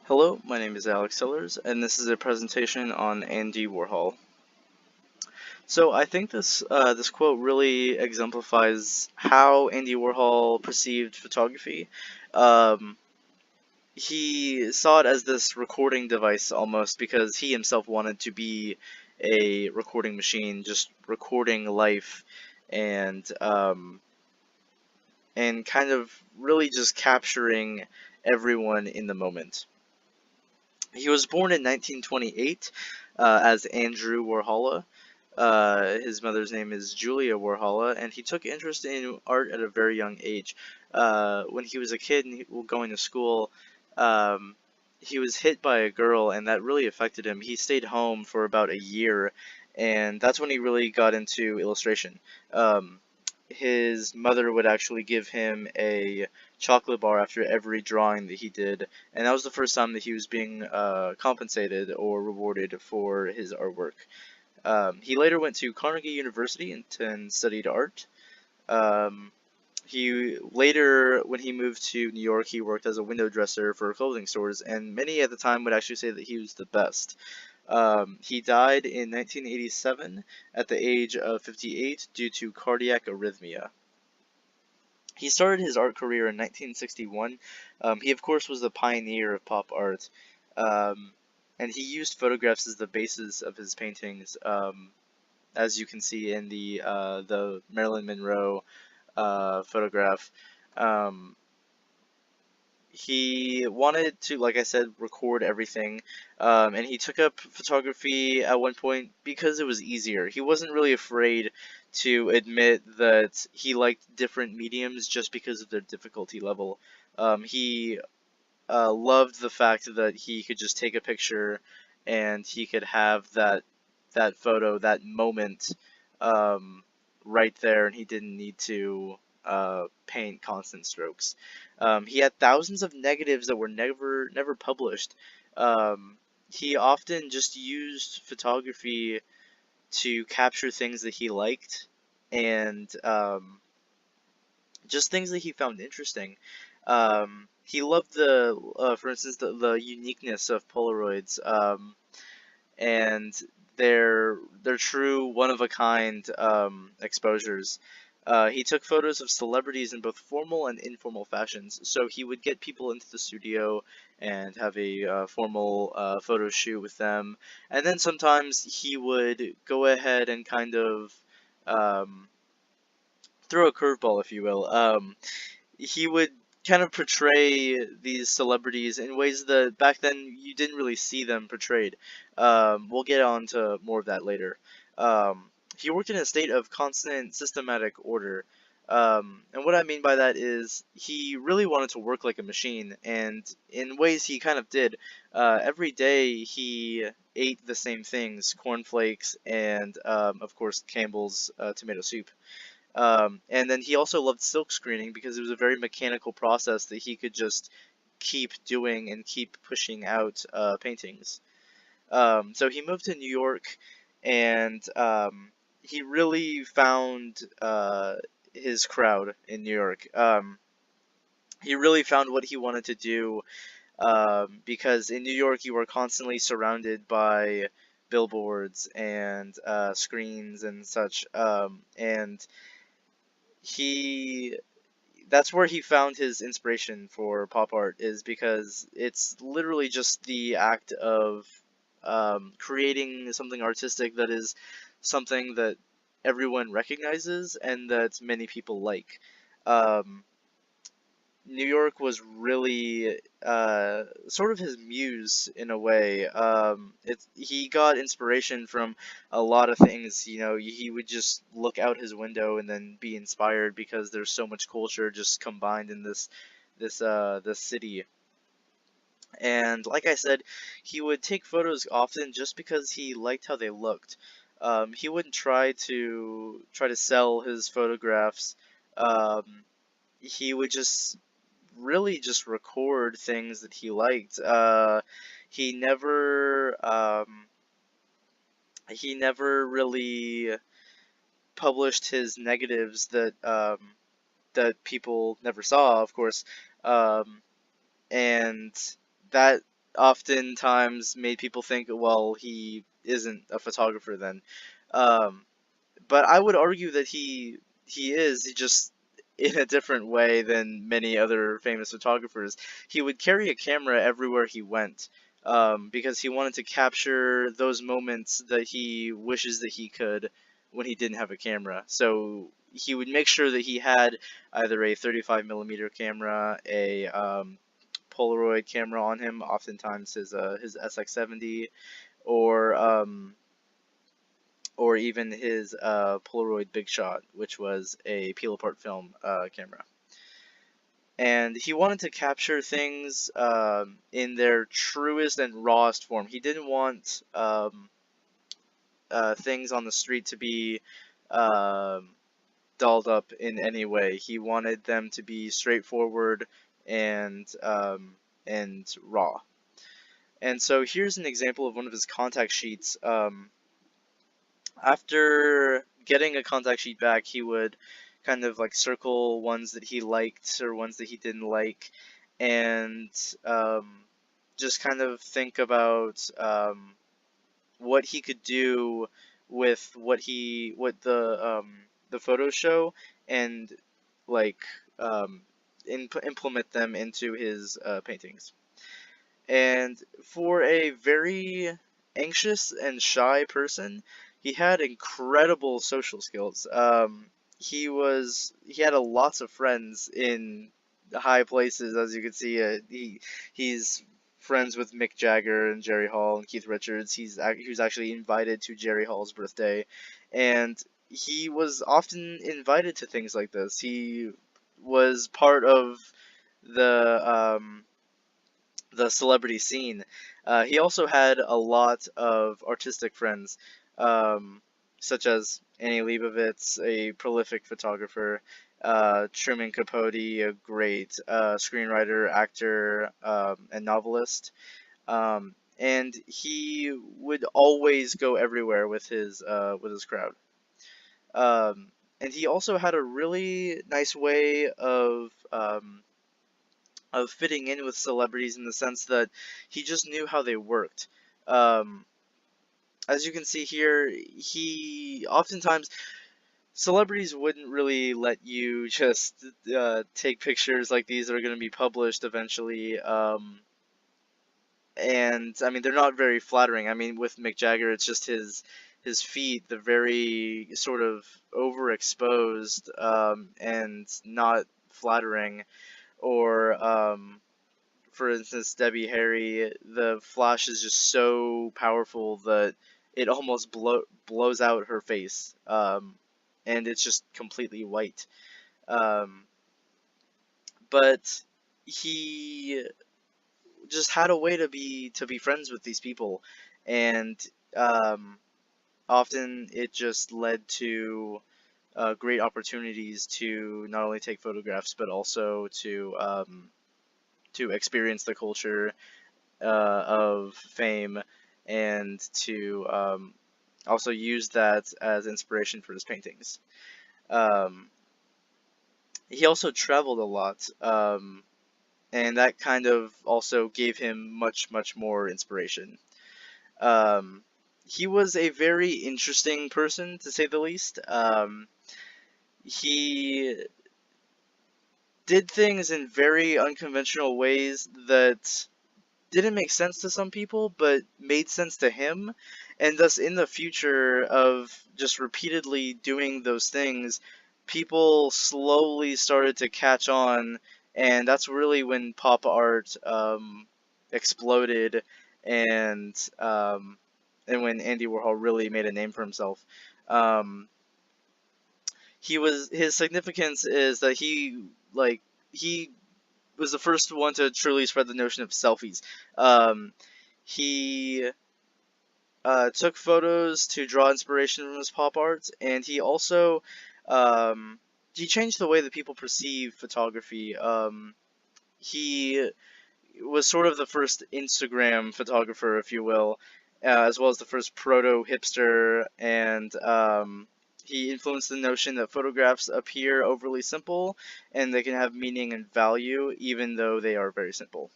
Hello, my name is Alex Sellers, and this is a presentation on Andy Warhol. So I think this quote really exemplifies how Andy Warhol perceived photography. Um, he saw it as this recording device almost because he himself wanted to be a recording machine, just recording life and um, and kind of really just capturing everyone in the moment. He was born in 1928 as Andrew Warhola. His mother's name is Julia Warhola, and he took interest in art at a very young age. When he was a kid and going to school, um, he was hit by a girl, and that really affected him. He stayed home for about a year, and that's when he really got into illustration. Um, his mother would actually give him a chocolate bar after every drawing that he did, and that was the first time that he was being compensated or rewarded for his artwork. He later went to Carnegie University and studied art. Um, he later, when he moved to New York, he worked as a window dresser for clothing stores, and many at the time would actually say that he was the best. He died in 1987 at the age of 58 due to cardiac arrhythmia. He started his art career in 1961. He, of course, was the pioneer of pop art, um, and he used photographs as the basis of his paintings, as you can see in the Marilyn Monroe photograph. Um, he wanted to, like I said, record everything, and he took up photography at one point because it was easier. He wasn't really afraid to admit that he liked different mediums just because of their difficulty level. He loved the fact that he could just take a picture and he could have that photo, that moment, um, right there, and he didn't need to paint constant strokes. He had thousands of negatives that were never published. Um, he often just used photography to capture things that he liked and just things that he found interesting. He loved for instance, the uniqueness of Polaroids, and their true one of a kind exposures. He took photos of celebrities in both formal and informal fashions. So he would get people into the studio and have a formal photo shoot with them, and then sometimes he would go ahead and kind of um, throw a curveball, if you will. He would kind of portray these celebrities in ways that back then you didn't really see them portrayed. We'll get on to more of that later. He worked in a state of constant systematic order. And what I mean by that is he really wanted to work like a machine, and in ways he kind of did. Every day he ate the same things, cornflakes, and of course Campbell's tomato soup. And then he also loved silk screening because it was a very mechanical process that he could just keep doing and keep pushing out paintings. So he moved to New York, and he really found his crowd in New York. He really found what he wanted to do because in New York you were constantly surrounded by billboards and screens and such, and he that's where he found his inspiration for pop art, is because it's literally just the act of creating something artistic that is something that everyone recognizes and that many people like. Um, New York was really sort of his muse in a way. He got inspiration from a lot of things. You know, he would just look out his window and then be inspired because there's so much culture just combined in this city. And like I said, he would take photos often just because he liked how they looked. He wouldn't try to sell his photographs. Um, he would just really just record things that he liked. He never um, he never really published his negatives that people never saw, of course, and that oftentimes made people think, well, he isn't a photographer then. Um, but I would argue that he is, he just in a different way than many other famous photographers. He would carry a camera everywhere he went, because he wanted to capture those moments that he wishes that he could when he didn't have a camera. So he would make sure that he had either a 35mm camera, a Polaroid camera on him, oftentimes his SX70, or or even his Polaroid Big Shot, which was a peel apart film camera. And he wanted to capture things in their truest and rawest form. He didn't want things on the street to be um dolled up in any way. He wanted them to be straightforward and raw. And so here's an example of one of his contact sheets. After getting a contact sheet back, he would kind of like circle ones that he liked or ones that he didn't like, and just kind of think about what he could do with what the photos show, and like implement them into his paintings. And for a very anxious and shy person, he had incredible social skills. He had a lots of friends in high places, as you can see. He's friends with Mick Jagger and Jerry Hall and Keith Richards. He was actually invited to Jerry Hall's birthday, and he was often invited to things like this. He was part of the the celebrity scene. He also had a lot of artistic friends, such as Annie Leibovitz, a prolific photographer, Truman Capote, a great screenwriter, actor, and novelist. And he would always go everywhere with his crowd. And he also had a really nice way of fitting in with celebrities in the sense that he just knew how they worked. Um, as you can see here, he oftentimes celebrities wouldn't really let you just take pictures like these that are going to be published eventually. And I mean, they're not very flattering. I mean, with Mick Jagger, it's just his feet, the very sort of overexposed and not flattering, or for instance, Debbie Harry, the flash is just so powerful that it almost blows out her face, and it's just completely white. Um, but he just had a way to be friends with these people, and um, often it just led to great opportunities to not only take photographs but also to experience the culture of fame, and to also use that as inspiration for his paintings. Um, he also traveled a lot, and that kind of also gave him much more inspiration. Um, he was a very interesting person, to say the least. He did things in very unconventional ways that didn't make sense to some people, but made sense to him. And thus, in the future of just repeatedly doing those things, people slowly started to catch on, and that's really when pop art exploded, and um, and when Andy Warhol really made a name for himself. Um, his significance is that he was the first one to truly spread the notion of selfies. Um, he took photos to draw inspiration from his pop art, and he also um, he changed the way that people perceive photography. He was sort of the first Instagram photographer, if you will, as well as the first proto hipster, and he influenced the notion that photographs appear overly simple and they can have meaning and value even though they are very simple.